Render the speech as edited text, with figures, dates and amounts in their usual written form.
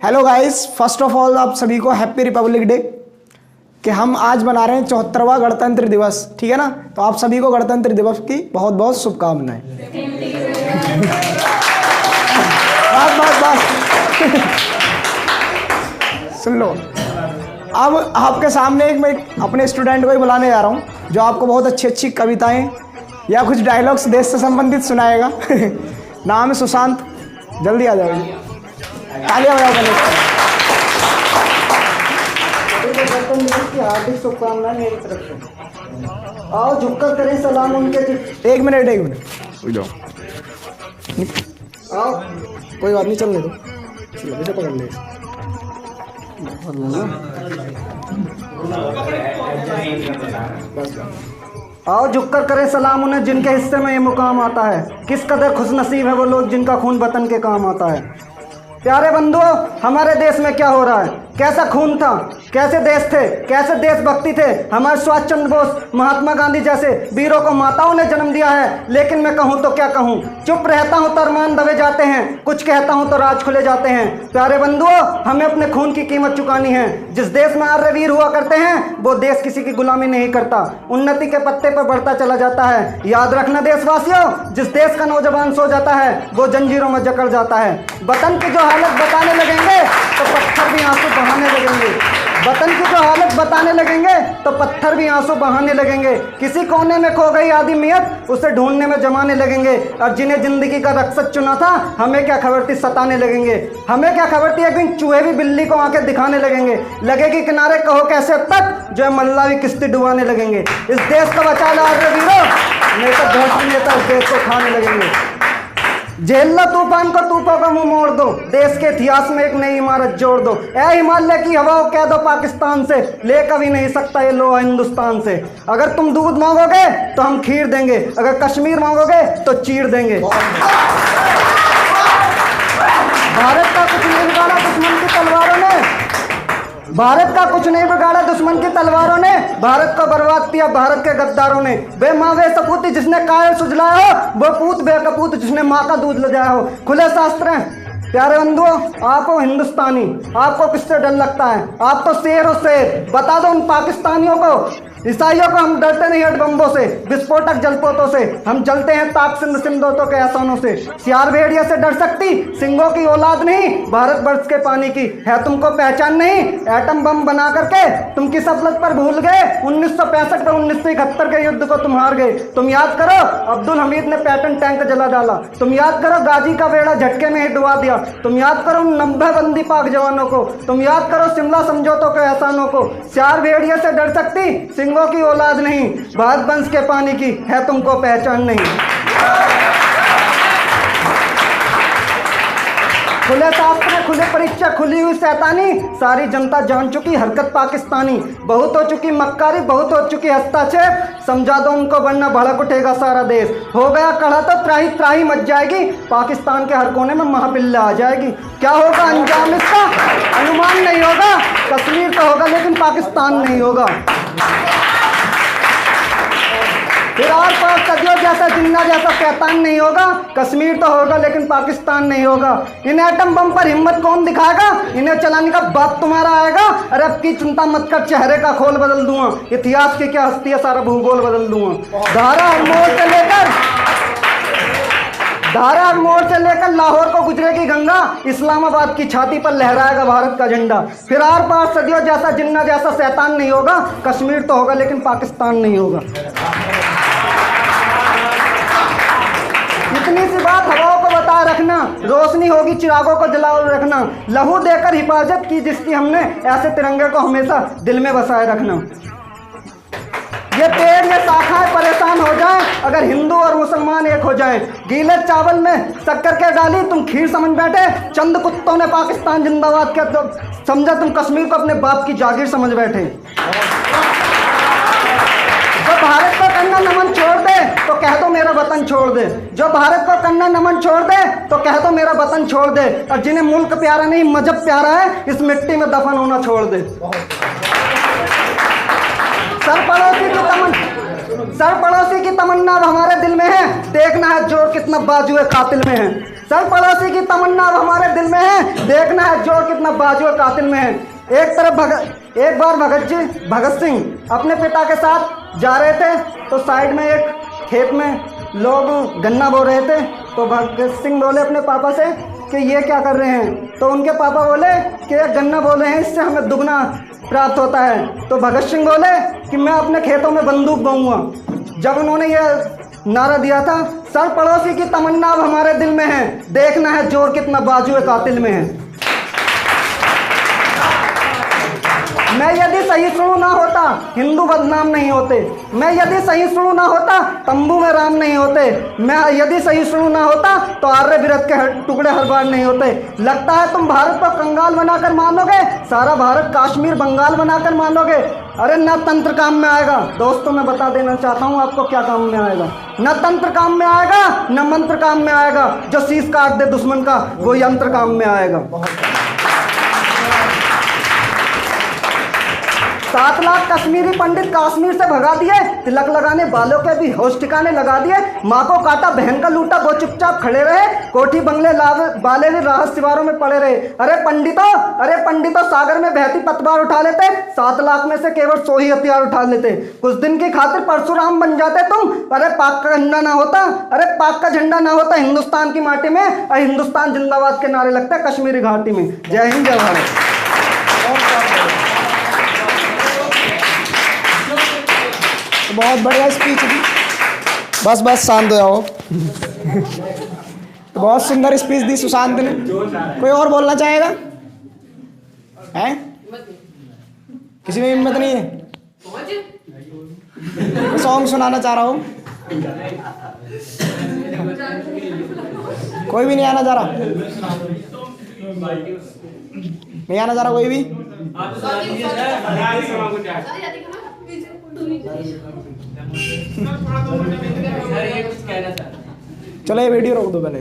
Hello guys, first of all आप सभी को हैप्पी रिपब्लिक डे। कि हम आज मना रहे हैं 74वां गणतंत्र दिवस, ठीक है ना। तो आप सभी को गणतंत्र दिवस की बहुत बहुत शुभकामनाएं। बस सुन लो। अब आपके सामने मैं अपने स्टूडेंट को ही बुलाने जा रहा हूँ जो आपको बहुत अच्छी अच्छी कविताएं या कुछ डायलॉग्स देश से संबंधित सुनाएगा। नाम है सुशांत, जल्दी आ जाओ। तालियां बजाओ पहले। की हार्दिक शुभकामनाएं मेरी तरफ से। आओ झुककर करें सलाम उनके। एक मिनट आओ, कोई बात नहीं, चलने दो। इसे पकड़ ले। आओ झुककर करें सलाम उन्हें जिनके हिस्से में ये मुकाम आता है। किस कदर खुशनसीब है वो लोग जिनका खून वतन के काम आता है। प्यारे बंधुओं, हमारे देश में क्या हो रहा है, कैसा खून था, कैसे देश थे, कैसे देशभक्ति थे। हमारे सुभाष चंद्र बोस, महात्मा गांधी जैसे वीरों को माताओं ने जन्म दिया है। लेकिन मैं कहूँ तो क्या कहूँ, चुप रहता हूँ तो अरमान दबे जाते हैं, कुछ कहता हूँ तो राज खुले जाते हैं। प्यारे बंधुओं, हमें अपने खून की कीमत चुकानी है। जिस देश में आर्यवीर हुआ करते हैं वो देश किसी की गुलामी नहीं करता, उन्नति के पत्ते पर बढ़ता चला जाता है। याद रखना देशवासियों, जिस देश का नौजवान सो जाता है वो जंजीरों में जकड़ जाता है। वतन की जो हालत बताने लगेंगे तो पत्थर भी आंसू बहाने लगेंगे। वतन की जो हालत बताने लगेंगे तो पत्थर भी आंसू बहाने लगेंगे। किसी कोने में खो गई आदमियत उसे ढूंढने में जमाने लगेंगे। और जिन्हें जिंदगी का रक्षक चुना था हमें क्या खबर थी सताने लगेंगे। हमें क्या खबर थी एक दिन चूहे भी बिल्ली को आंखें दिखाने लगेंगे। लगेगी किनारे कहो कैसे अब तक जो है मल्ला भी किस्ती डुबाने लगेंगे। इस देश को बचा लो वीरों, नहीं तो भ्रष्ट नेता इस देश को खाने लगेंगे। झेल लो तूफान को, तूफान का मुंह मोड़ दो, देश के इतिहास में एक नई इमारत जोड़ दो। ऐ हिमालय की हवाओं कह दो पाकिस्तान से, ले कभी नहीं सकता ये लोहा हिंदुस्तान से। अगर तुम दूध मांगोगे तो हम खीर देंगे, अगर कश्मीर मांगोगे तो चीर देंगे। भारत का कुछ नहीं बिगाड़ा दुश्मन की तलवारों ने, भारत का कुछ नहीं बिगाड़ा दुश्मन की तलवारों ने, भारत को बर्बाद किया भारत के गद्दारों ने। बे माँ वे सपूती जिसने कायल सुजलाया हो, वो पूत बेकपूत जिसने माँ का दूध ले जाया हो। खुले शास्त्र हैं। प्यारे बंधुओं, आप हो हिंदुस्तानी, आपको किससे डर लगता है? आप तो शेर हो शेर। बता दो उन पाकिस्तानियों को, ईसाइयों को हम डरते नहीं हट बम्बों से, विस्फोटक जलपोतों से, हम जलते हैं ताक सिंध सिंधोतों के एहसानों से। सियार भेड़िया से डर सकती सिंगों की औलाद नहीं, भारत वर्ष के पानी की है तुमको पहचान नहीं। एटम बम बना करके तुम किस अफलत पर भूल गए, 1965 पर 1971 के युद्ध को तुम हार गए। तुम याद करो अब्दुल हमीद ने पैटर्न टैंक जला डाला, तुम याद करो गाजी का बेड़ा झटके में ही डुबा दिया, तुम याद करो 90 बंदी पाक जवानों को, तुम याद करो शिमला समझौतों के एहसानों को। सियार भेड़िया से डर सकती सिंगों की औलाद नहीं, भारत वंश के पानी की है तुमको पहचान नहीं। खुले शास्त्र, खुले परीक्षा, खुली हुई शैतानी, सारी जनता जान चुकी हरकत पाकिस्तानी। बहुत हो चुकी मक्कारी, बहुत हो चुकी हस्तक्षेप, समझा दो उनको वरना भड़क उठेगा सारा देश। हो गया कड़ा तो त्राही त्राही मच जाएगी, पाकिस्तान के हर कोने में महाबिल्ला आ जाएगी। क्या होगा अंजाम इसका अनुमान नहीं होगा, कश्मीर तो होगा लेकिन पाकिस्तान नहीं होगा। फिर और पास सदियों जैसा जिन्ना जैसा शैतान नहीं होगा, कश्मीर तो होगा लेकिन पाकिस्तान नहीं होगा। इन एटम बम पर हिम्मत कौन दिखाएगा, इन्हें चलाने का बाप तुम्हारा आएगा। अरे अब की चिंता मत कर, चेहरे का खोल बदल दूंगा, इतिहास की क्या हस्ती है सारा भूगोल बदल दूंगा। धारा मोड़ से लेकर लाहौर को गुजरेगी गंगा, इस्लामाबाद की छाती पर लहराएगा भारत का झंडा। फिर आर पार सदियों जैसा जिन्ना जैसा शैतान नहीं होगा, कश्मीर तो होगा लेकिन पाकिस्तान नहीं होगा। इतनी सी बात हवाओं को बताए रखना, रोशनी होगी चिरागों को जलाए रखना। लहू देकर हिफाजत की जिसकी हमने, ऐसे तिरंगे को हमेशा दिल में बसाए रखना। ये पेड़ ये शाखाएं परेशान हो जाएं अगर हिंदू और मुसलमान एक हो जाएं। गीले चावल में शक्कर के डाली तुम खीर समझ बैठे, चंद कुत्तों ने पाकिस्तान जिंदाबाद किया तो समझा तुम कश्मीर को अपने बाप की जागीर समझ बैठे। जो भारत को करना नमन छोड़ दे तो कह दो मेरा वतन छोड़ दे, जो भारत को करना नमन छोड़ दे तो कह दो मेरा वतन छोड़ दे। और जिन्हें मुल्क प्यारा नहीं मजहब प्यारा है, इस मिट्टी में दफन होना छोड़ दे। सर पड़ोसी की तमन्ना अब हमारे दिल में है, देखना है जोर कितना बाजुए कातिल में है। सर पड़ोसी की तमन्ना अब हमारे दिल में है, देखना है जोर कितना बाजू और कातिल में है। एक बार भगत सिंह अपने पिता के साथ जा रहे थे, तो साइड में एक खेत में लोग गन्ना बो रहे थे। तो भगत सिंह बोले अपने पापा से कि ये क्या कर रहे हैं? तो उनके पापा बोले कि ये गन्ना बो रहे हैं, इससे हमें दुगना प्राप्त होता है। तो भगत सिंह बोले कि मैं अपने खेतों में बंदूक बोऊंगा। जब उन्होंने ये नारा दिया था, सर पड़ोसी की तमन्ना अब हमारे दिल में है, देखना है जोर कितना बाजू कातिल में है। मैं यदि सहिष्णु ना होता हिंदू बदनाम नहीं होते, मैं यदि सहिष्णु ना होता तंबू में राम नहीं होते, मैं यदि सहिष्णु ना होता तो आर्य विरत के टुकड़े हर बार नहीं होते। लगता है तुम भारत को कंगाल बनाकर मानोगे, सारा भारत काश्मीर बंगाल बनाकर मानोगे। अरे न तंत्र काम में आएगा। दोस्तों मैं बता देना चाहता हूँ आपको क्या काम में आएगा। न तंत्र काम में आएगा, न मंत्र काम में आएगा। जो शीश काट दे दुश्मन का वो यंत्र काम में आएगा। 7 लाख कश्मीरी पंडित कश्मीर से भगा दिए, तिलक लगाने वालों के भी होश ठिकाने लगा दिए। माँ को काटा बहन का लूटा, वो चुपचाप खड़े रहे, कोठी बंगले वाले भी राहत शिवारों में पड़े रहे। अरे पंडितों सागर में बहती पतवार उठा लेते, 7 लाख में से केवल 100 ही हथियार उठा लेते। कुछ दिन की खातिर परशुराम बन जाते तुम। अरे पाक का झंडा ना होता हिंदुस्तान की माटी में, और हिंदुस्तान जिंदाबाद के नारे लगते कश्मीरी घाटी में। जय हिंद जय भारत। बहुत बढ़िया स्पीच थी। बस शांत हो जाओ। तो बहुत सुंदर स्पीच दी सुशांत ने। कोई और बोलना चाहेगा? हैं? किसी में हिम्मत नहीं है? मैं सॉन्ग सुनाना चाह रहा हूँ। कोई भी नहीं आना चाह रहा? नहीं आना चाह रहा कोई भी? चलो ये वीडियो रोक दो पहले।